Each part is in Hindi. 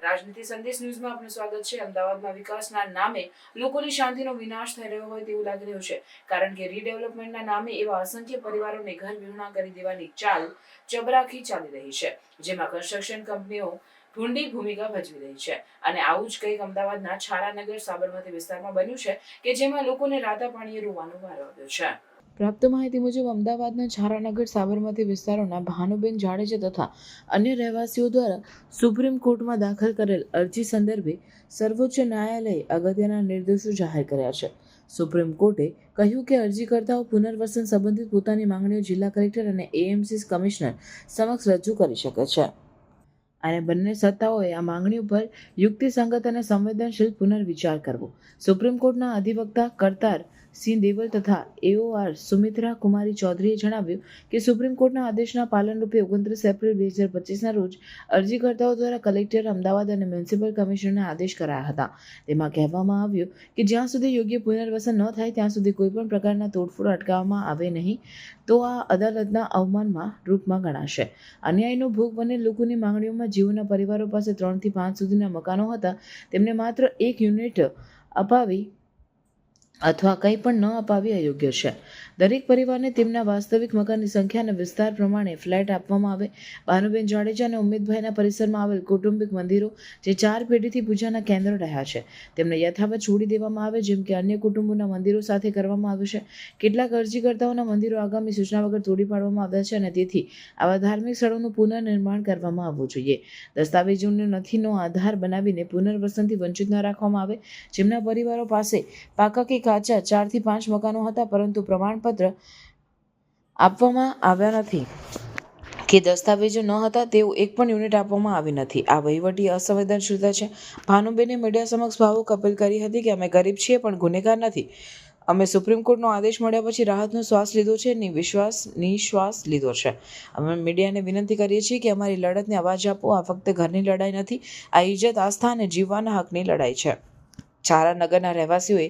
રાજનીતિ સંદેશ ન્યૂઝમાં આપનું સ્વાગત છે। અમદાવાદમાં વિકાસના નામે લોકોની શાંતિનો વિનાશ થઈ રહ્યો હોય તેવું લાગી રહ્યું છે, કારણ કે રીડેવલપમેન્ટના નામે એવા અસંખ્ય પરિવારોને ઘર વિહોણા કરી દેવાની ચાલ ચબરાખી ચાલી રહી છે, જેમાં કન્સ્ટ્રક્શન કંપનીઓ ઢૂંઢી ભૂમિકા ભજવી રહી છે। અને આવું જ કંઈક અમદાવાદના છારાનગર સાબરમતી વિસ્તારમાં બન્યું છે કે જેમાં લોકોને રાતા પાણીએ રોવાનો વારો આવ્યો છે। પ્રાપ્ત માહિતી મુજબ અમદાવાદના છારાનગર સાબરમતી વિસ્તારોના ભાનુબેન જાડેજા તથા અન્ય રહેવાસીઓ દ્વારા સુપ્રીમ કોર્ટમાં દાખલ કરેલ અરજી સંદર્ભે સર્વોચ્ચ ન્યાયાલયે અગત્યના નિર્દેશો જાહેર કર્યા છે। સુપ્રીમ કોર્ટે કહ્યું કે અરજીકર્તાઓ પુનર્વસન સંબંધિત પોતાની માંગણીઓ જિલ્લા કલેક્ટર અને એએમસી કમિશનર સમક્ષ રજૂ કરી શકે છે અને બંને સત્તાઓએ આ માંગણીઓ પર યુક્તિસંગત અને સંવેદનશીલ પુનર્વિચાર કરવો। સુપ્રીમ કોર્ટના અધિવક્તા કરતાર સિંહ દેવલ તથા એઓઆર સુમિત્રા કુમારી ચૌધરીએ જણાવ્યું કે સુપ્રીમ કોર્ટના આદેશના પાલનરૂપે 29 એપ્રિલ 2025ના રોજ અરજીકર્તાઓ દ્વારા કલેક્ટર અમદાવાદ અને મ્યુનિસિપલ કમિશનરને આદેશ કરાયા હતા। તેમાં કહેવામાં આવ્યું કે જ્યાં સુધી યોગ્ય પુનર્વસન ન થાય ત્યાં સુધી કોઈપણ પ્રકારના તોડફોડ અટકાવવામાં આવે નહીં તો આ અદાલતના અવમાનમાં રૂપમાં ગણાશે। અન્યાયનો ભોગ બનેલ લોકોની માંગણીઓમાં જેઓના પરિવારો પાસે 3 થી 5 સુધીના મકાનો હતા તેમને માત્ર 1 યુનિટ અપાવી અથવા કંઈ પણ ન અપાવી અયોગ્ય છે। દરેક પરિવારને તેમના વાસ્તવિક મકાનની સંખ્યા અને વિસ્તાર પ્રમાણે ફ્લેટ આપવામાં આવે। ભાનુબેન જાડેજા અને ઉમેદભાઈના પરિસરમાં આવેલ કૌટુંબિક મંદિરો જે 4 પેઢીથી પૂજાના કેન્દ્ર રહ્યા છે તેમને યથાવત છોડી દેવામાં આવે, જેમ કે અન્ય કુટુંબોના મંદિરો સાથે કરવામાં આવ્યું છે। કેટલાક અરજીકર્તાઓના મંદિરો આગામી સૂચના વગર તોડી પાડવામાં આવ્યા છે અને તેથી આવા ધાર્મિક સ્થળોનું પુનર્નિર્માણ કરવામાં આવવું જોઈએ। દસ્તાવેજોનો નથીનો આધાર બનાવીને પુનર્વસનથી વંચિત ન રાખવામાં આવે। જેમના પરિવારો પાસે પાકા કે કાચા 4 થી 5 મકાનો હતા પરંતુ પ્રમાણપત્ર આપવામાં આવ્યા નથી કે દસ્તાવેજો ન હતા તેવું એક પણ યુનિટ આપવામાં આવી નથી। આ વહીવટી અસંવેદનશીલતા છે। ભાનુબેને મીડિયા સમક્ષ ભાવુક અપીલ કરી હતી કે અમે ગરીબ છીએ પણ ગુનેગાર નથી। અમે સુપ્રીમ કોર્ટનો આદેશ મળ્યા પછી રાહતનો શ્વાસ લીધો છે, નિશ્વાસ લીધો છે। અમે મીડિયાને વિનંતી કરીએ છીએ કે અમારી લડતને અવાજ આપો। આ ફક્ત ઘરની લડાઈ નથી, આ ઇજ્જત, આસ્થા અને જીવવાના હકની લડાઈ છે। છારાનગરના રહેવાસીઓએ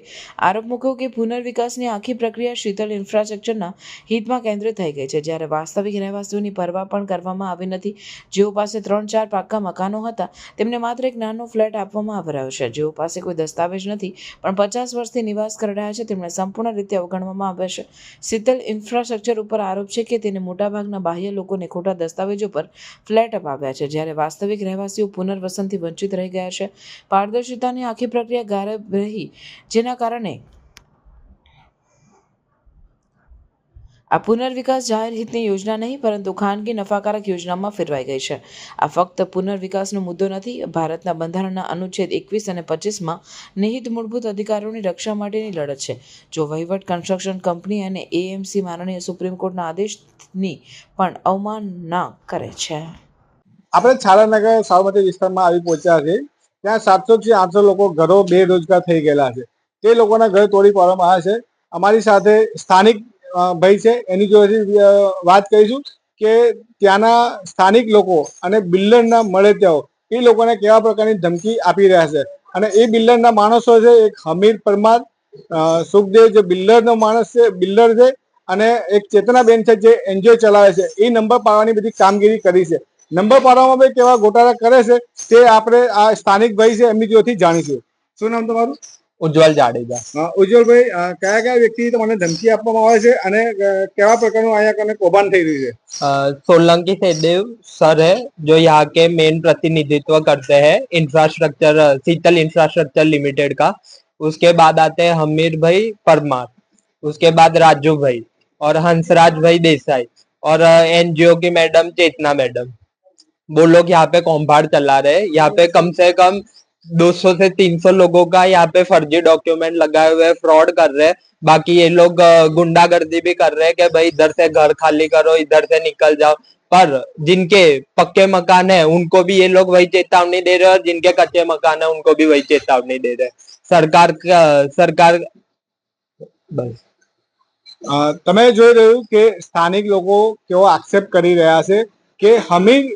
આરોપ મૂક્યો કે પુનર્વિકાસની આખી પ્રક્રિયા શીતલ ઇન્ફ્રાસ્ટ્રક્ચરના હિતમાં કેન્દ્રિત થઈ ગઈ છે, જ્યારે વાસ્તવિક રહેવાસીઓની પરવા પણ કરવામાં આવી નથી। જેઓ પાસે 3-4 પાકા મકાનો હતા તેમને માત્ર એક નાનો ફ્લેટ આપવામાં આવી રહ્યો છે। જેઓ પાસે કોઈ દસ્તાવેજ નથી પણ 50 વર્ષથી નિવાસ કરી રહ્યા છે તેમને સંપૂર્ણ રીતે અવગણવામાં આવે છે। શીતલ ઇન્ફ્રાસ્ટ્રક્ચર ઉપર આરોપ છે કે તેને મોટાભાગના બાહ્ય લોકોને ખોટા દસ્તાવેજો પર ફ્લેટ અપાવ્યા છે, જ્યારે વાસ્તવિક રહેવાસીઓ પુનર્વસનથી વંચિત રહી ગયા છે। પારદર્શિતાની આખી પ્રક્રિયા ગાયબ રહી, જેના કારણે આ પુનર્વિકાસ જાહેર હિતની યોજના નહીં પરંતુ ખાનગી નફાકારક યોજનામાં ફેરવાઈ ગઈ છે। આ ફક્ત પુનર્વિકાસનો મુદ્દો નથી, ભારતના બંધારણના અનુચ્છેદ 21 અને 25માં નિહિત મૂળભૂત અધિકારોની રક્ષા માટેની લડત છે। જો વહીવટ કન્સ્ટ્રક્શન કંપની અને એએમસી માનનીય સુપ્રીમ કોર્ટના આદેશની પણ અવમાનના કરે છે। આપણે છારાનગર સાબરમતી વિસ્તારમાં આવી પહોંચ્યા છે। ત્યાં 700 થી 800 લોકો ઘરો બેરોજગાર થઈ ગયેલા છે। તે લોકોના ઘર તોડી પાડવામાં આવ્યા છે। અમારી સાથે સ્થાનિક ભાઈ છે, એની જોડે વાત કરીશું કે ત્યાંના સ્થાનિક લોકો અને બિલ્ડરના મળતિયાઓ એ લોકોને કેવા પ્રકારની ધમકી આપી રહ્યા છે અને એ બિલ્ડરના માણસો છે એક હમીર પરમાર, સુખદેવ જે બિલ્ડરનો માણસ છે, બિલ્ડર છે, અને એક ચેતનાબેન છે જે એનજીઓ ચલાવે છે। એ નંબર પાડવાની બધી કામગીરી કરી છે। નંબર પાડવામાં બી કેવા ગોટાળા કરે છે તે આપણે આ સ્થાનિક ભાઈ છે એમની જોડેથી જાણીશું। શું નામ તમારું? ઉજ્જવલ જાડેજા। ઉજ્જવલભાઈ, કયા કયા વ્યક્તિ તમને ધમકી આપવામાં આવે છે અને કેવા પ્રકારનું અહીંયા કને કૌભાંડ થઈ રહ્યું છે? सोलंकी सैदेव सर है जो यहाँ के मेन प्रतिनिधित्व करते हैं इंफ्रास्ट्रक्चर, शीतल इंफ्रास्ट्रक्चर लिमिटेड का। उसके बाद आते हैं हमीर भाई परमार, उसके बाद राजू भाई और हंसराज भाई देसाई और एनजीओ की मैडम चेतना मैडम। वो लोग यहाँ पे कौभांड चला रहे हैं। यहाँ पे कम से कम 200 से 300 लोगों का यहाँ पे फर्जी डॉक्यूमेंट लगाए हुए फ्रॉड कर रहे हैं। बाकी ये लोग गुंडागर्दी भी कर रहे हैं कि भाई इधर से घर खाली करो, इधर से निकल जाओ। पर जिनके पक्के मकान है उनको भी ये लोग वही चेतावनी दे रहे हैं और जिनके कच्चे मकान है उनको भी वही चेतावनी दे रहे हैं। सरकार बस તમે જોઈ રહ્યું કે સ્થાનિક લોકો કેવો આક્ષેપ કરી રહ્યા છે કે હમીર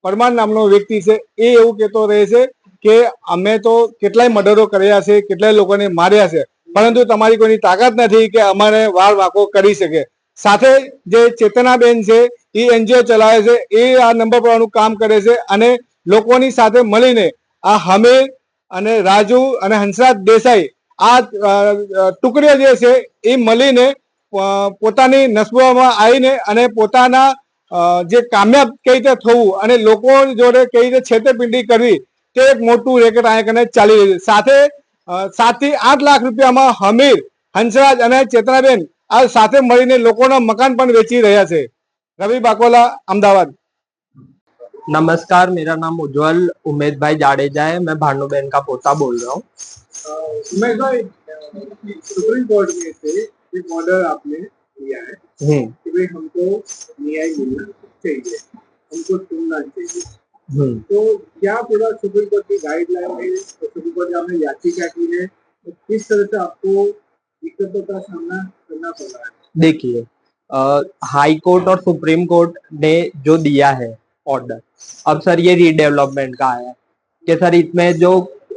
પરમાર નામનો વ્યક્તિ છે એ એવું કહેતો રહે છે કે અમે તો કેટલાય મર્ડરો કર્યા છે, કેટલાય લોકોને માર્યા છે, પરંતુ તમારી કોઈની તાકાત નથી કે અમારે વાળ વાંકો કરી શકે। સાથે જે ચેતનાબેન છે એ એનજીઓ ચલાવે છે, એ આ નંબર પડવાનું કામ કરે છે અને લોકોની સાથે મળીને આ હમીર અને રાજુ અને હંસરાજ દેસાઈ આ ટુકડીઓ જે છે એ મળીને પોતાની નસ્બોમાં આવીને અને પોતાના જે કામયાબ કઈ રીતે થવું અને લોકો જોડે કઈ રીતે છેતરપિંડી કરવી તે એક મોટું રેકેટ અહીંયા કને ચાલી રહ્યું છે. સાથે 7 થી 8 લાખ રૂપિયામાં હમીર, હંસરાજ અને ચેતનાબેન આ સાથે મળીને લોકોના મકાન પણ વેચી રહ્યા છે. રવિ બાકોલા, અમદાવાદ. नमस्कार, मेरा नाम उज्जवल उमेद भाई जाडेजा है। मैं भानुबेन का पोता बोल रहा हूँ। उमेश भाई, सुप्रीम कोर्ट में से एक ऑर्डर आपने लिया है कि भाई हमको न्याय मिलना चाहिए, हमको सुनना चाहिए, तो क्या पूरा सुप्रीम कोर्ट की गाइडलाइन है? तो सुप्रीम कोर्ट में आपने याचिका की है, तो किस तरह से आपको दिक्कतों का सामना करना पड़ रहा है? देखिए, हाई कोर्ट और सुप्रीम कोर्ट ने जो दिया है ऑर्डर, अब सर ये रीडेवलपमेंट का आया है कि सर इसमें जो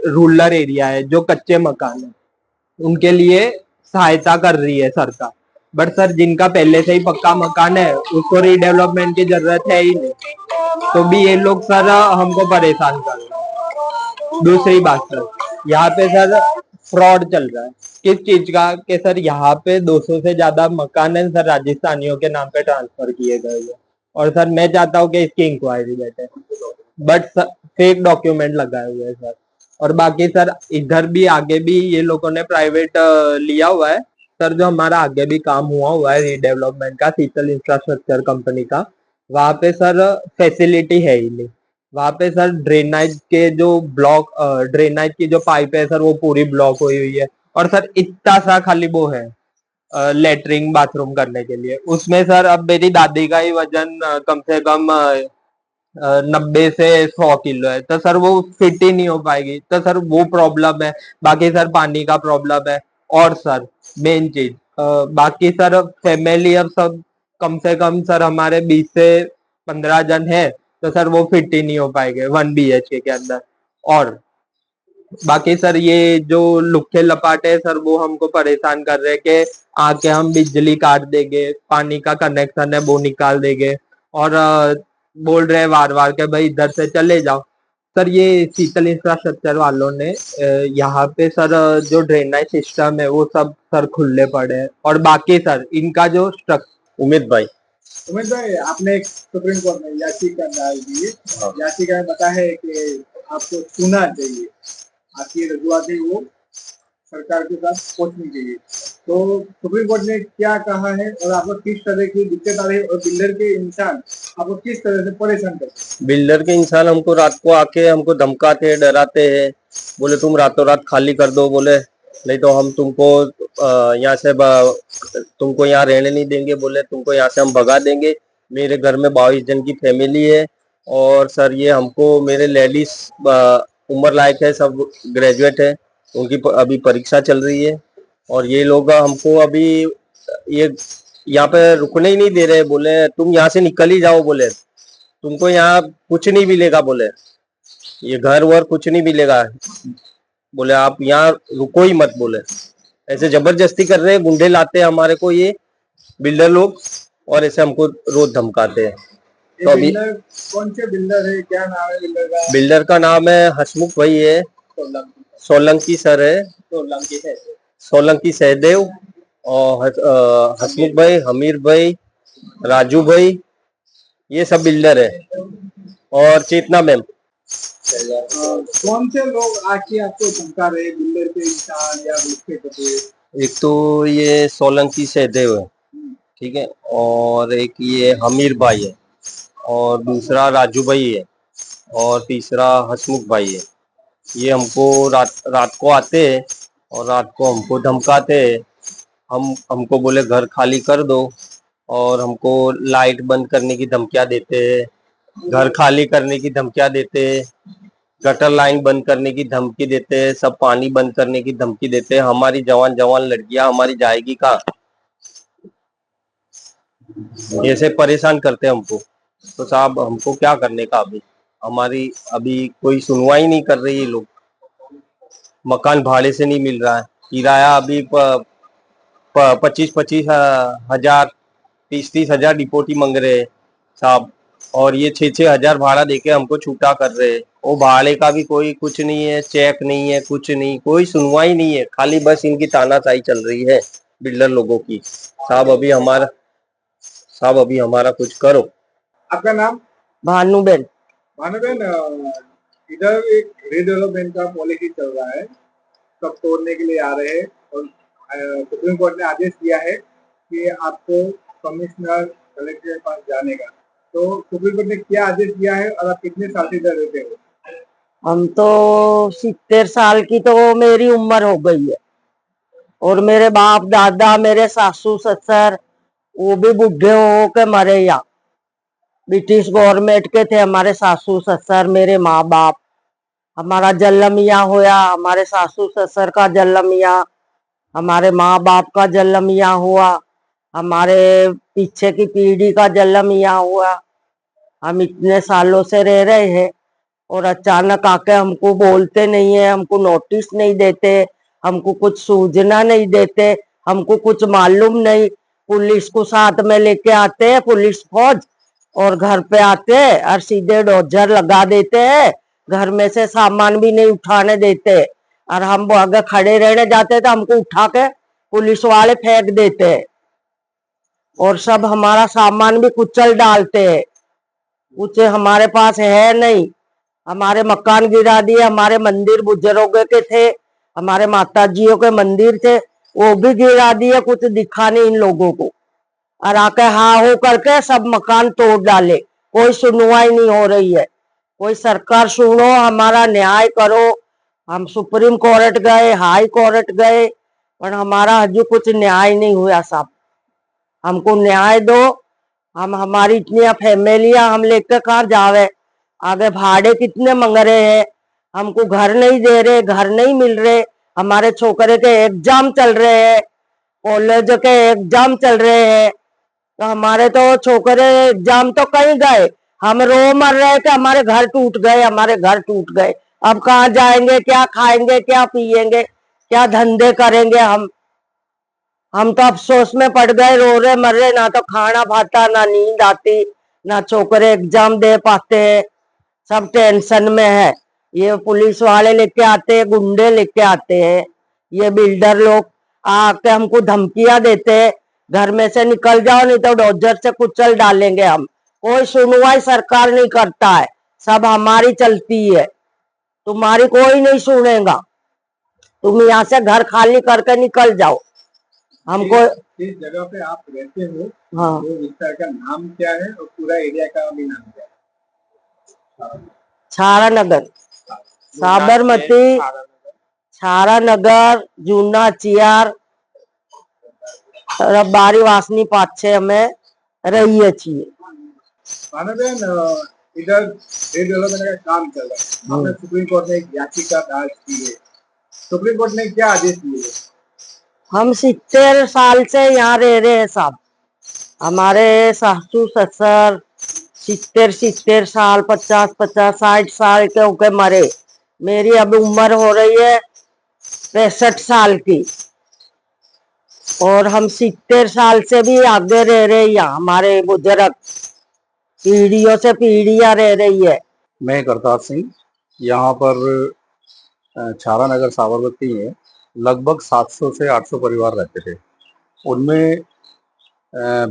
रूरल एरिया है, जो कच्चे मकान है, उनके लिए सहायता कर रही है सरकार। बट सर जिनका पहले से ही पक्का मकान है उसको रीडेवलपमेंट की जरूरत है ही नहीं, तो भी ये लोग सर हमको परेशान कर रहे हैं। दूसरी बात सर, यहाँ पे सर फ्रॉड चल रहा है। किस चीज का? कि सर यहाँ पे 200 से ज्यादा मकान है सर राजस्थानियों के नाम पे ट्रांसफर किए गए हैं, और सर मैं चाहता हूँ कि इसकी इंक्वायरी बैठे, बट फेक डॉक्यूमेंट लगाए हुए हैं सर। और बाकी सर इधर भी आगे भी ये लोगों ने प्राइवेट लिया हुआ है सर। जो हमारा आगे भी काम हुआ है रीडेवलपमेंट का, शीतल इंफ्रास्ट्रक्चर कंपनी का, वहां पे सर फैसिलिटी है ही नहीं। वहां पे सर ड्रेनेज के जो ब्लॉक, ड्रेनेज की जो पाइप है सर वो पूरी ब्लॉक हुई हुई है, और सर इतना सा खाली वो है लेटरिंग बाथरूम करने के लिए। उसमें सर अब मेरी दादी का ही वजन कम से कम 90 से 100 किलो है, तो सर वो फिट ही नहीं हो पाएगी, तो सर वो प्रॉब्लम है। बाकी सर पानी का प्रॉब्लम है, और सर मेन चीज बाकी सर फैमिली अब सब कम से कम सर हमारे 20 से 15 जन है, तो सर वो फिट ही नहीं हो पाएंगे 1 BHK के अंदर। और बाकी सर ये जो लुखे लपाटे है सर वो हमको परेशान कर रहे हैं कि आके हम बिजली काट देंगे, पानी का कनेक्शन है वो निकाल देंगे, और बोल रहे हैं बार बार के भाई इधर से चले जाओ। सर ये शीतल इंफ्रास्ट्रक्चर वालों ने यहाँ पे सर जो ड्रेनेज सिस्टम है वो सब सर खुले पड़े हैं, और बाकी सर इनका जो उमेश भाई, आपने एक सुप्रीम कोर्ट में याचिका डाल दी है। याचिका में बताया है कि आपको सुनना चाहिए, आपकी रजूआत है वो सरकार के साथ पहुंचनी चाहिए। तो सुप्रीम कोर्ट ने क्या कहा है और आपको किस तरह की दिक्कत आ रही है, और बिल्डर के इंसान आपको किस तरह से परेशान करते हैं? बिल्डर के इंसान हमको रात को आके हमको धमकाते हैं, डराते हैं, बोले तुम रातों रात खाली कर दो, बोले नहीं तो हम तुमको यहाँ से तुमको यहाँ रहने नहीं देंगे, बोले तुमको यहाँ से हम भगा देंगे। मेरे घर में 22 जन की फैमिली है, और सर ये हमको मेरे लेडीज उम्र लायक है, सब ग्रेजुएट है, उनकी अभी परीक्षा चल रही है, और ये लोग हमको अभी ये यहाँ पे रुकने ही नहीं दे रहे। बोले तुम यहाँ से निकल ही जाओ, बोले तुमको यहाँ कुछ नहीं मिलेगा, बोले ये घर वर कुछ नहीं मिलेगा, बोले आप यहाँ रुको ही मत, बोले ऐसे जबरदस्ती कर रहे हैं, गुंडे लाते हैं हमारे को ये बिल्डर लोग, और ऐसे हमको रोज धमकाते हैं। तो अभी कौन से बिल्डर है, क्या नाम है बिल्डर का? बिल्डर का नाम है हसमुख भाई है, सोलंकी सर है, सोलंकी सहदेव, और हसमुख भाई, हमीर भाई, राजू भाई, ये सब बिल्डर है, और चेतना मैम। कौन से लोग आके आपको धमका रहे, बिल्डर के इंसान या उसके कपड़े? एक तो ये सोलंकी सहदेव है, ठीक है, और एक ये हमीर भाई है, और दूसरा राजू भाई है, और तीसरा हसमुख भाई है। ये हमको रात को आते हैं और रात को हमको धमकाते हैं। हमको बोले घर खाली कर दो, और हमको लाइट बंद करने की धमकियां देते हैं, घर खाली करने की धमकियां देते हैं, गटर लाइन बंद करने की धमकी देते हैं, सब पानी बंद करने की धमकी देते हैं। हमारी जवान जवान लड़कियां हमारी जाएगी कहाँ? ऐसे परेशान करते हैं हमको। तो साहब हमको क्या करने का? अभी हमारी अभी कोई सुनवाई नहीं कर रही है लोग। मकान भाड़े से नहीं मिल रहा है, किराया अभी 25-25 हजार, 30-30 हजार डिपोटी मांग रहे हैं साहब। और ये 6-6 हजार भाड़ा देके हमको छूटा कर रहे हैं। वो भाड़े का भी कोई कुछ नहीं है, चेक नहीं है, कुछ नहीं, कोई सुनवाई नहीं है, खाली बस इनकी तानाशाही चल रही है बिल्डर लोगों की। साहब अभी हमारा कुछ करो। आपका नाम? भानुबेन। भानुबेन, इधर एक रीडेवलपमेंट का पॉलिसी चल रहा है, सब तोड़ने के लिए आ रहे हैं और सुप्रीम कोर्ट ने आदेश दिया है कि आपको कमिश्नर कलेक्टर के पास जाने का। तो सुप्रीम कोर्ट ने क्या आदेश दिया है और आप कितने साल से इधर रहते हो? हम तो 70 साल की तो मेरी उम्र हो गई है और मेरे बाप दादा मेरे सासू ससुर वो भी बूढ़े हो के मरे। यहाँ ब्रिटिश गवर्नमेंट के थे हमारे सासू ससुर, मेरे माँ बाप। हमारा जन्म यहाँ हुआ, हमारे सासू ससुर का जन्म यहाँ, हमारे माँ बाप का जन्म यहाँ हुआ, हमारे पीछे की पीढ़ी का जन्म यहाँ हुआ। हम इतने सालों से रह रहे हैं और अचानक आके हमको बोलते नहीं है, हमको नोटिस नहीं देते, हमको कुछ सूचना नहीं देते, हमको कुछ मालूम नहीं। पुलिस को साथ में लेके आते हैं, पुलिस फौज, और घर पे आते हैं और सीधे डोजर लगा देते हैं, घर में से सामान भी नहीं उठाने देते। और हम अगर खड़े रहने जाते तो हमको उठा के पुलिस वाले फेंक देते हैं और सब हमारा सामान भी कुचल डालते हैं। कुछ हमारे पास है नहीं, हमारे मकान गिरा दिए, हमारे मंदिर बुजुर्गों के थे, हमारे माताजियों के मंदिर थे, वो भी गिरा दिए। कुछ दिखा नहीं इन लोगों को, और आके हाँ हो करके सब मकान तोड़ डाले। कोई सुनवाई नहीं हो रही है। कोई सरकार सुनो, हमारा न्याय करो। हम सुप्रीम कोर्ट गए, हाई कोर्ट गए, पर हमारा हजू कुछ न्याय नहीं हुआ। साहब हमको न्याय दो। हम हमारी इतनी फैमिलियां हम लेकर कहाँ जावे? आगे भाड़े कितने मंग रहे हैं, हमको घर नहीं दे रहे, घर नहीं मिल रहे। हमारे छोकरे के एग्जाम चल रहे हैं, कॉलेज के एग्जाम चल रहे हैं, तो हमारे तो छोकरे एग्जाम तो कहीं गए। हम रो मर रहे कि हमारे घर टूट गए, हमारे घर टूट गए। अब कहाँ जाएंगे, क्या खाएंगे, क्या पिएंगे, क्या धंधे करेंगे? हम तो अफसोस में पड़ गए, रो रहे मर रहे, ना तो खाना भाता, ना नींद आती, ना छोकरे एग्जाम दे पाते हैं। सब टेंशन में है। ये पुलिस वाले लेके आते हैं, गुंडे लेके आते हैं, ये बिल्डर लोग आके हमको धमकियां देते हैं, घर में से निकल जाओ नहीं तो डोजर से कुचल डालेंगे हम। कोई सुनवाई सरकार नहीं करता है, सब हमारी चलती है। तुम्हारी कोई नहीं सुनेगा, तुम यहाँ से घर खाली करके निकल जाओ। हमको जिस जगह पे आप रहते हो, हाँ, वो विस्तार का नाम क्या है और पूरा एरिया का भी नाम क्या है? छारा नगर, साबरमती, छारा नगर, जूना चियार, बारी वासनी 5-6 में रहिए छिए। भानुबेन, इधर डेवलपमेंट का काम चल रहा है, आपने सुप्रीम कोर्ट में एक याचिका दायर की है, सुप्रीम कोर्ट ने क्या आदेश दिए? हम 70 साल से यहाँ रह रहे हैं साहब। हमारे सासू ससुर 70 साल, 50 60 साल के होके मरे। मेरी अब उम्र हो रही है 65 साल की, और हम 70 साल से भी आगे रह रहे यहाँ। हमारे बुजुर्ग पीढ़ियों से पीढ़ियां रह रही है। मैं करतार सिंह, यहाँ पर छारा नगर साबरमती में लगभग 700 से 800 परिवार रहते थे। उनमें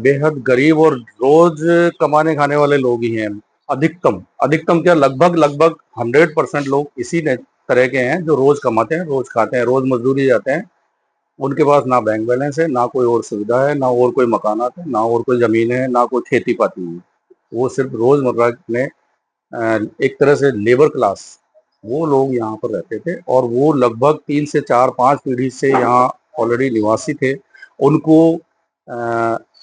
बेहद गरीब और रोज कमाने खाने वाले लोग ही हैं। अधिकतम क्या, लगभग 100% लोग इसी तरह के हैं जो रोज कमाते हैं, रोज खाते हैं, रोज मजदूरी जाते हैं। उनके पास ना बैंक बैलेंस है, ना कोई और सुविधा है, ना और कोई मकानात है, ना और कोई जमीन है, ना कोई खेती पाती है। वो सिर्फ रोजमर्रा में एक तरह से लेबर क्लास वो लोग यहाँ पर रहते थे, और वो लगभग 3 से 4-5 पीढ़ी से यहाँ ऑलरेडी निवासी थे। उनको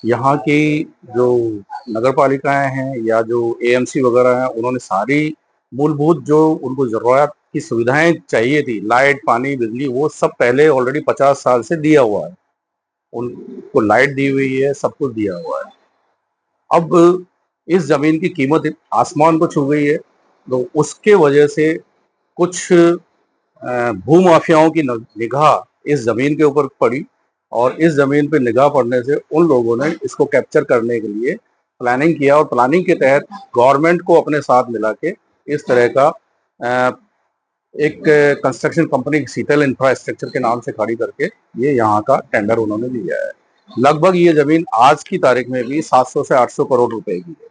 यहाँ की जो नगर पालिकाएं हैं या जो एएमसी वगैरह हैं, उन्होंने सारी मूलभूत जो उनको जरूरत की सुविधाएं चाहिए थी, लाइट, पानी, बिजली, वो सब पहले ऑलरेडी 50 साल से दिया हुआ है। उनको लाइट दी हुई है, सब कुछ दिया हुआ है। अब इस जमीन की कीमत आसमान को छू गई है, तो उसके वजह से कुछ भूमाफियाओं की निगाह इस जमीन के ऊपर पड़ी, और इस जमीन पे निगाह पड़ने से उन लोगों ने इसको कैप्चर करने के लिए प्लानिंग किया और प्लानिंग के तहत गवर्नमेंट को अपने साथ मिला के इस तरह का एक कंस्ट्रक्शन कंपनी शीतल इंफ्रास्ट्रक्चर के नाम से खड़ी करके ये यहाँ का टेंडर उन्होंने लिया है। लगभग ये जमीन आज की तारीख में भी 700 से 800 करोड़ रुपए की है,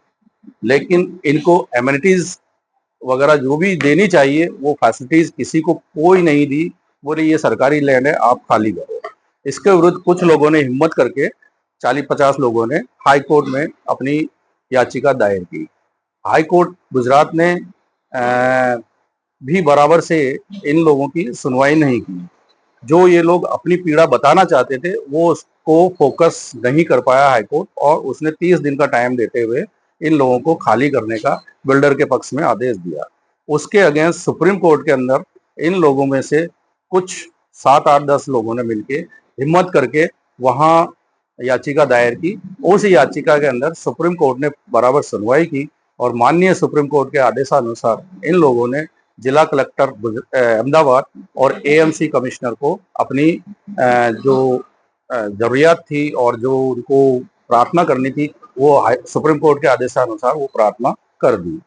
लेकिन इनको एमिनिटीज वगैरह जो भी देनी चाहिए वो फैसिलिटीज किसी को कोई नहीं दी। बोले ये सरकारी लैंड है, आप खाली करो। इसके विरुद्ध कुछ लोगों ने हिम्मत करके 40-50 लोगों ने हाई कोर्ट में अपनी याचिका दायर की। हाई कोर्ट गुजरात ने भी बराबर से इन लोगों की सुनवाई नहीं की। जो ये लोग अपनी पीड़ा बताना चाहते थे वो उसको फोकस नहीं कर पाया हाई कोर्ट, और उसने 30 दिन का टाइम देते हुए इन लोगों को खाली करने का बिल्डर के पक्ष में आदेश दिया। उसके अगेंस्ट सुप्रीम कोर्ट के अंदर इन लोगों में से कुछ 7-8-10 लोगों ने मिलके हिम्मत करके वहां याचिका दायर की। उस याचिका के अंदर सुप्रीम कोर्ट ने बराबर सुनवाई की और माननीय सुप्रीम कोर्ट के आदेशानुसार इन लोगों ने जिला कलेक्टर अहमदाबाद और एएमसी कमिश्नर को अपनी जो जरूरियात थी और जो उनको प्रार्थना करनी थी वो सुप्रीम कोर्ट के आदेशानुसार वो प्रार्थना कर दी।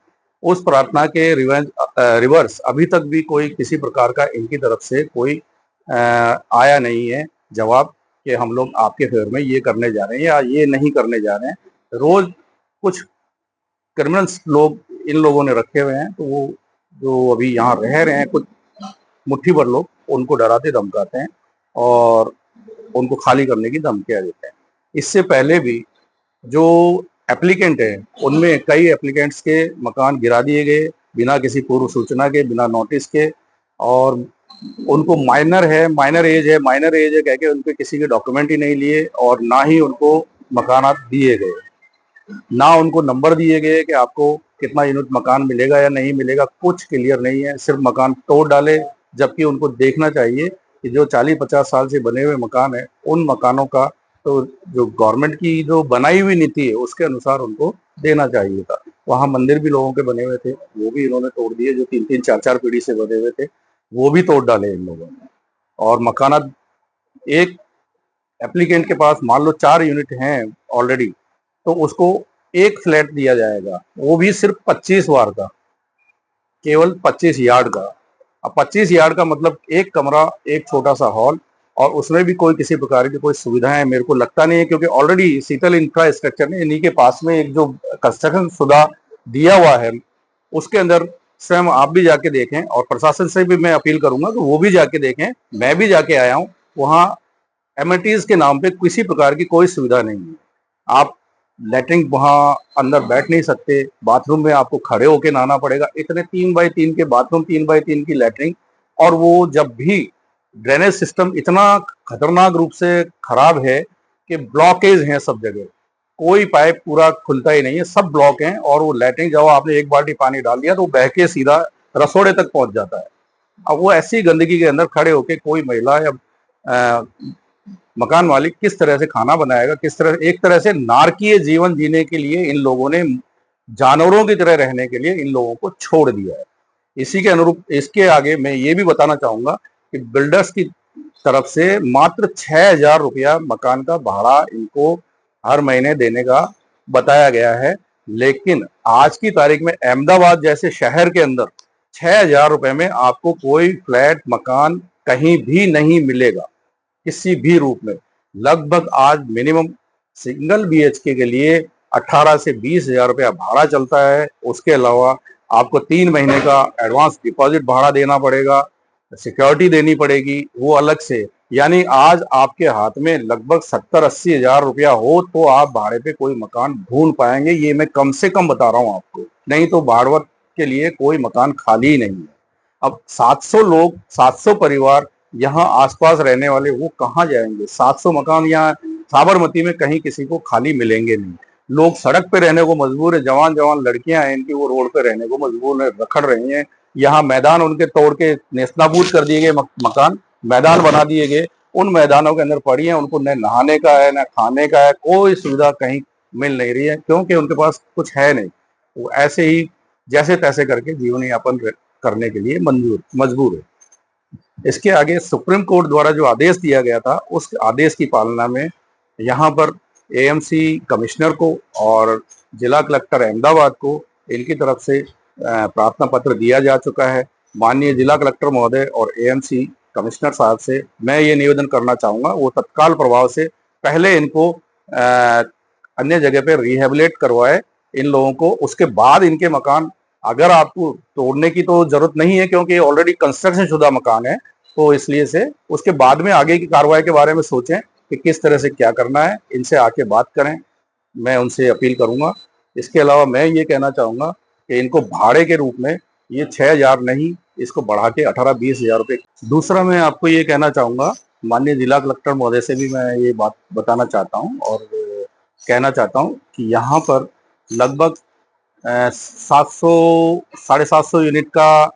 उस प्रार्थना के रिवर्स अभी तक भी कोई किसी प्रकार का इनकी तरफ से कोई आया नहीं है जवाब कि हम लोग आपके फेवर में ये करने जा रहे हैं या ये नहीं करने जा रहे हैं। रोज कुछ क्रिमिनल्स लोग इन लोगों ने रखे हुए हैं, तो वो जो अभी यहाँ रह रहे हैं कुछ मुट्ठी भर लोग उनको डराते धमकाते हैं और उनको खाली करने की धमकियां देते हैं। इससे पहले भी जो एप्लीकेंट है उनमें कई एप्लीकेंट्स के मकान गिरा दिए गए बिना किसी पूर्व सूचना के, बिना नोटिस के, और उनको माइनर एज है कह के उनके किसी के डॉक्यूमेंट ही नहीं लिए और ना ही उनको मकानात दिए गए, ना उनको नंबर दिए गए कि आपको कितना यूनिट मकान मिलेगा या नहीं मिलेगा, कुछ क्लियर नहीं है। सिर्फ मकान तोड़ डाले, जबकि उनको देखना चाहिए कि जो 40-50 साल से बने हुए मकान है उन मकानों का तो जो गवर्नमेंट की जो बनाई हुई नीति है उसके अनुसार उनको देना चाहिए था। वहाँ मंदिर भी लोगों के बने हुए थे, वो भी इन्होंने तोड़ दिए। जो 3-3, 4-4 पीढ़ी से बने हुए थे वो भी तोड़ डाले इन लोगों ने। और मकानात एक एप्लीकेंट के पास मान लो 4 यूनिट हैं ऑलरेडी, तो उसको एक फ्लैट दिया जाएगा, वो भी सिर्फ 25 वार का, केवल 25 यार्ड का। अब 25 यार्ड का मतलब एक कमरा, एक छोटा सा हॉल, और उसमें भी कोई किसी प्रकार की कोई सुविधाएं मेरे को लगता नहीं है, क्योंकि ऑलरेडी शीतल इंफ्रास्ट्रक्चर ने इन्हीं के पास में एक जो कंस्ट्रक्शन शुदा दिया हुआ है उसके अंदर स्वयं आप भी जाके देखें, और प्रशासन से भी मैं अपील करूंगा कि वो भी जाके देखें। मैं भी जाके आया हूँ, वहाँ एमिनिटीज के नाम पे किसी प्रकार की कोई सुविधा नहीं है। आप लेटरिन वहाँ अंदर बैठ नहीं सकते, बाथरूम में आपको खड़े होके नहाना पड़ेगा। इतने 3x3 के बाथरूम, 3x3 की लेटरिन, और वो जब भी ड्रेनेज सिस्टम इतना खतरनाक रूप से खराब है कि ब्लॉकेज हैं सब जगह, कोई पाइप पूरा खुलता ही नहीं है, सब ब्लॉक हैं। और वो लेटरिन जब आपने एक बाल्टी पानी डाल दिया तो वो बह के सीधा रसोड़े तक पहुंच जाता है। अब वो ऐसी गंदगी के अंदर खड़े होके कोई महिला या मकान मालिक किस तरह से खाना बनाएगा, किस तरह, एक तरह से नारकीय जीवन जीने के लिए इन लोगों ने, जानवरों की तरह रहने के लिए इन लोगों को छोड़ दिया है। इसी के अनुरूप इसके आगे मैं ये भी बताना चाहूंगा कि बिल्डर्स की तरफ से मात्र 6,000 रुपया मकान का भाड़ा इनको हर महीने देने का बताया गया है, लेकिन आज की तारीख में अहमदाबाद जैसे शहर के अंदर 6,000 रुपए में आपको कोई फ्लैट मकान कहीं भी नहीं मिलेगा किसी भी रूप में। लगभग आज मिनिमम सिंगल बीएचके के लिए 18 से 20,000 रुपया भाड़ा चलता है। उसके अलावा आपको 3 महीने का एडवांस डिपॉजिट भाड़ा देना पड़ेगा, सिक्योरिटी देनी पड़ेगी वो अलग से। यानी आज आपके हाथ में लगभग 70-80 हजार रुपया हो तो आप भाड़े पे कोई मकान ढूंढ पाएंगे। ये मैं कम से कम बता रहा हूँ आपको, नहीं तो भाड़वत के लिए कोई मकान खाली ही नहीं है। अब 700 लोग, 700 परिवार यहाँ आसपास रहने वाले वो कहाँ जाएंगे? 700 मकान यहाँ साबरमती में कहीं किसी को खाली मिलेंगे नहीं। लोग सड़क पे रहने को मजबूर है, जवान जवान लड़कियां हैं इनकी, वो रोड पे रहने को मजबूर है, रखड़ रही हैं। यहाँ मैदान उनके तोड़ के नेस्तनाबूद कर दिए गए, मकान मैदान बना दिए गए, उन मैदानों के अंदर पड़ी हैं। उनको न नहाने का है न खाने का है, कोई सुविधा कहीं मिल नहीं रही है, क्योंकि उनके पास कुछ है नहीं। वो ऐसे ही जैसे तैसे करके जीवन यापन करने के लिए मजबूर है। इसके आगे सुप्रीम कोर्ट द्वारा जो आदेश दिया गया था उस आदेश की पालना में यहाँ पर एएमसी कमिश्नर को और जिला कलेक्टर अहमदाबाद को इनकी तरफ से प्रार्थना पत्र दिया जा चुका है। माननीय जिला कलेक्टर महोदय और एएमसी कमिश्नर साहब से मैं ये निवेदन करना चाहूंगा, वो तत्काल प्रभाव से पहले इनको अन्य जगह पे रिहेबिलिट करवाए इन लोगों को, उसके बाद इनके मकान, अगर आपको तोड़ने की तो जरूरत नहीं है क्योंकि ऑलरेडी कंस्ट्रक्शन शुदा मकान है, तो इसलिए से उसके बाद में आगे की कार्रवाई के बारे में सोचें कि किस तरह से क्या करना है, इनसे आके बात करें, मैं उनसे अपील करूंगा। इसके अलावा मैं ये कहना चाहूंगा कि इनको भाड़े के रूप में ये 6,000 नहीं, इसको बढ़ा के 18-20 हजार रुपये। दूसरा मैं आपको ये कहना चाहूंगा, माननीय जिला कलेक्टर महोदय से भी मैं ये बात बताना चाहता हूँ और कहना चाहता हूँ कि यहाँ पर लगभग 700-750 यूनिट का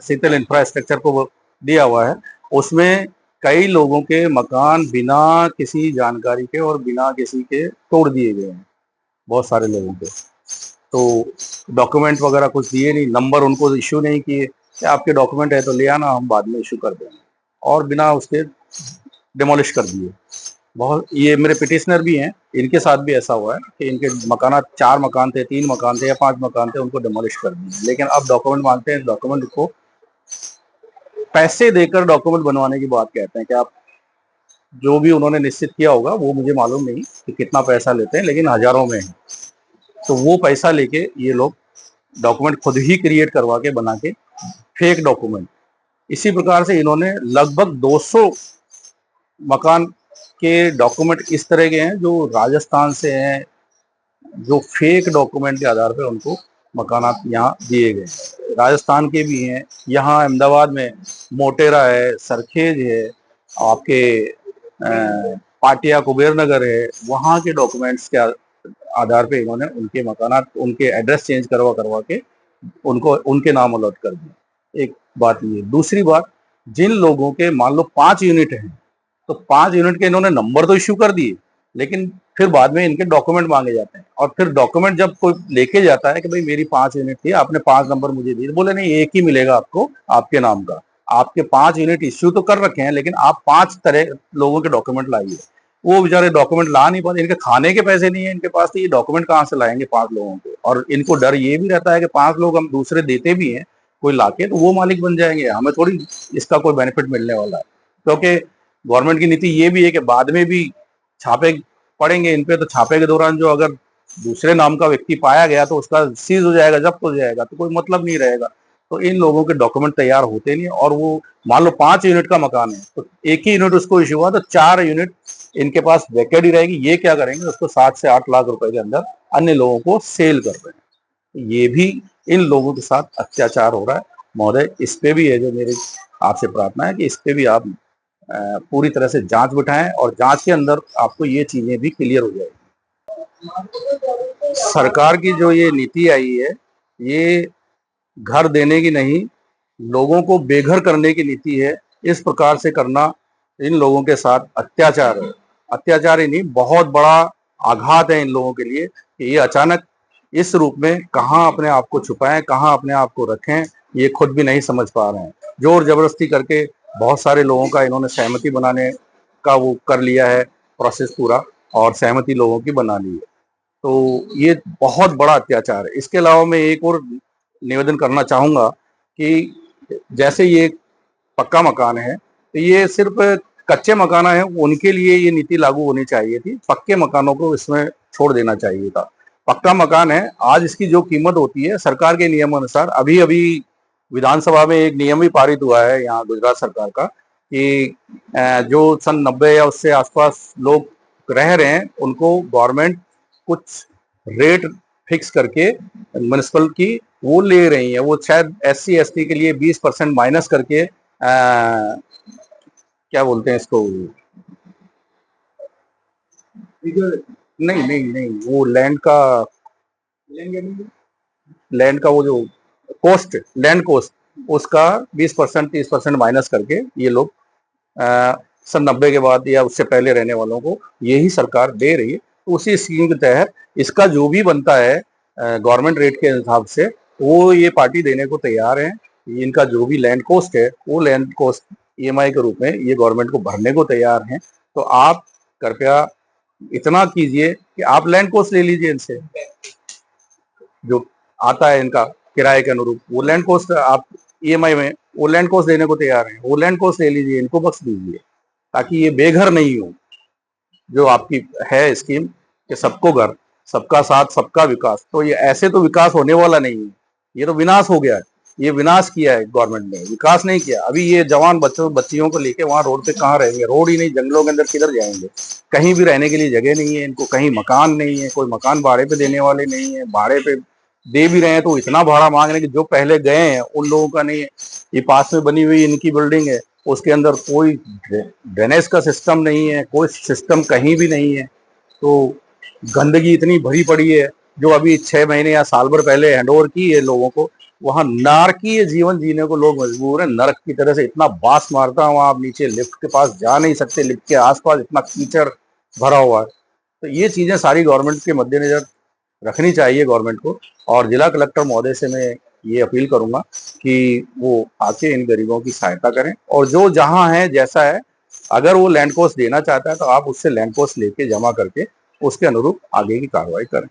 शीतल इंफ्रास्ट्रक्चर को दिया हुआ है। उसमें कई लोगों के मकान बिना किसी जानकारी के और बिना किसी के तोड़ दिए गए हैं, बहुत सारे लोगों के। तो डॉक्यूमेंट वगैरह कुछ दिए नहीं, नंबर उनको इश्यू नहीं किए कि आपके डॉक्यूमेंट है तो ले आना, हम बाद में इश्यू कर देंगे, और बिना उसके डिमोलिश कर दिए। बहुत, ये मेरे पिटिशनर भी हैं, इनके साथ भी ऐसा हुआ है कि इनके मकान 4 मकान थे, 3 मकान थे या 5 मकान थे, उनको डिमोलिश कर दिए। लेकिन अब डॉक्यूमेंट मांगते हैं, डॉक्यूमेंट को पैसे देकर डॉक्यूमेंट बनवाने की बात कहते हैं कि आप जो भी उन्होंने निश्चित किया होगा, वो मुझे मालूम नहीं कि कितना पैसा लेते हैं, लेकिन हजारों में है। तो वो पैसा लेके ये लोग डॉक्यूमेंट खुद ही क्रिएट करवा के बना के फेक डॉक्यूमेंट, इसी प्रकार से इन्होंने लगभग 200 मकान के डॉक्यूमेंट इस तरह के हैं जो राजस्थान से हैं, जो फेक डॉक्यूमेंट के आधार पर उनको मकानात यहाँ दिए गए। राजस्थान के भी हैं, यहाँ अहमदाबाद में मोटेरा है, सरखेज है, आपके पाटिया कुबेर नगर है, वहाँ के डॉक्यूमेंट्स के आधार पे इन्होंने उनके मकानात, उनके एड्रेस चेंज करवा करवा के उनको उनके नाम अलॉट कर दिए। एक बात ये। दूसरी बात, जिन लोगों के मान लो 5 यूनिट हैं, तो 5 यूनिट के इन्होंने नंबर तो इश्यू कर दिए, लेकिन फिर बाद में इनके डॉक्यूमेंट मांगे जाते हैं, और फिर डॉक्यूमेंट जब कोई लेके जाता है कि भाई मेरी 5 यूनिट थी, आपने 5 नंबर मुझे दिए, बोले नहीं, एक ही मिलेगा आपको आपके नाम का। आपके 5 यूनिट इश्यू तो कर रखे हैं, लेकिन आप 5 तरह लोगों के डॉक्यूमेंट लाइए। वो बेचारे डॉक्यूमेंट ला नहीं पाते, इनके खाने के पैसे नहीं है इनके पास, तो ये डॉक्यूमेंट कहाँ से लाएंगे 5 लोगों के। और इनको डर ये भी रहता है कि 5 लोग हम दूसरे देते भी हैं कोई लाके, तो वो मालिक बन जाएंगे, हमें थोड़ी इसका कोई बेनिफिट मिलने वाला है। क्योंकि गवर्नमेंट की नीति ये भी है कि बाद में भी छापे पड़ेंगे इन पे, तो छापे के दौरान जो अगर दूसरे नाम का व्यक्ति पाया गया तो उसका सीज हो जाएगा, जब्त हो जाएगा, तो कोई मतलब नहीं रहेगा। तो इन लोगों के डॉक्यूमेंट तैयार होते नहीं, और वो मान लो 5 यूनिट का मकान है, तो एक ही यूनिट उसको इश्यू हुआ, तो 4 यूनिट इनके पास वैकेंट ही रहेगी। ये क्या करेंगे, उसको 7 से 8 लाख रुपए के अंदर अन्य लोगों को सेल कर रहे हैं। ये भी इन लोगों के साथ अत्याचार हो रहा है। महोदय, इस पे भी है जो मेरी आपसे प्रार्थना है कि इस पे भी आप पूरी तरह से जांच बिठाएं, और जांच के अंदर आपको ये चीजें भी क्लियर हो जाएगी। सरकार की जो ये नीति आई है, ये घर देने की नहीं, लोगों को बेघर करने की नीति है। इस प्रकार से करना इन लोगों के साथ अत्याचार है। अत्याचार ही नहीं, बहुत बड़ा आघात है इन लोगों के लिए कि ये अचानक इस रूप में कहाँ अपने आप को छुपाएं, कहाँ अपने आप को रखें, ये खुद भी नहीं समझ पा रहे हैं। जोर जबरदस्ती करके बहुत सारे लोगों का इन्होंने सहमति बनाने का वो कर लिया है प्रोसेस पूरा, और सहमति लोगों की बना ली है। तो ये बहुत बड़ा अत्याचार है। इसके अलावा मैं एक और निवेदन करना चाहूंगा कि जैसे ये पक्का मकान है, तो ये सिर्फ कच्चे मकान है उनके लिए ये नीति लागू होनी चाहिए थी, पक्के मकानों को इसमें छोड़ देना चाहिए था। पक्का मकान है, आज इसकी जो कीमत होती है सरकार के नियम अनुसार, अभी अभी विधानसभा में एक नियम भी पारित हुआ है यहाँ गुजरात सरकार का कि जो सन 90 या उससे आसपास लोग रह रहे हैं, उनको गवर्नमेंट कुछ रेट फिक्स करके म्युनिसिपल की वो ले रही है। वो शायद SC ST के लिए 20% माइनस करके क्या बोलते हैं इसको, नहीं, वो लैंड का वो जो कोस्ट, लैंड कोस्ट, उसका 20% 30% माइनस करके ये लोग सन 90 के बाद या उससे पहले रहने वालों को यही सरकार दे रही है। तो उसी स्कीम के तहत इसका जो भी बनता है गवर्नमेंट रेट के हिसाब से, वो ये पार्टी देने को तैयार है। इनका जो भी लैंड कॉस्ट है, वो लैंड कॉस्ट EMI के रूप में ये गवर्नमेंट को भरने को तैयार हैं। तो आप कृपया इतना कीजिए कि आप लैंड कोस्ट ले लीजिए इनसे, जो आता है इनका किराए के अनुरूप, वो लैंड कोस्ट आप ईएमआई में वो लैंड कोस्ट देने को तैयार हैं, वो लैंड कोस्ट ले लीजिए, इनको बख्श दीजिए, ताकि ये बेघर नहीं हो। जो आपकी है स्कीम कि सबको घर, सबका साथ, सबका विकास, तो ये ऐसे तो विकास होने वाला नहीं है, ये तो विनाश हो गया है। ये विनाश किया है गवर्नमेंट ने, विकास नहीं किया। अभी ये जवान बच्चियों को लेके वहां रोड पे कहाँ रहेंगे? रोड ही नहीं, जंगलों के अंदर किधर जाएंगे? कहीं भी रहने के लिए जगह नहीं है इनको, कहीं मकान नहीं है, कोई मकान भाड़े पे देने वाले नहीं है, भाड़े पे दे भी रहे हैं तो इतना भाड़ा मांग रहे हैं कि जो पहले गए हैं उन लोगों का नहीं है। ये पास में बनी हुई इनकी बिल्डिंग है, उसके अंदर कोई ड्रेनेज का सिस्टम नहीं है, कोई सिस्टम कहीं भी नहीं है, तो गंदगी इतनी भरी पड़ी है। जो अभी 6 महीने या साल भर पहले हैंडओवर की है लोगों को, वहां नारकीय जीवन जीने को लोग मजबूर हैं। नरक की तरह से इतना बास मारता है वहां, आप नीचे लिफ्ट के पास जा नहीं सकते, लिफ्ट के आसपास इतना कीचड़ भरा हुआ है। तो ये चीजें सारी गवर्नमेंट के मद्देनजर रखनी चाहिए गवर्नमेंट को। और जिला कलेक्टर महोदय से मैं ये अपील करूंगा कि वो आके इन गरीबों की सहायता करें, और जो जहां है जैसा है, अगर वो लैंड कोस्ट देना चाहता है तो आप उससे लैंड कोस्ट लेके जमा करके उसके अनुरूप आगे की कार्रवाई करें।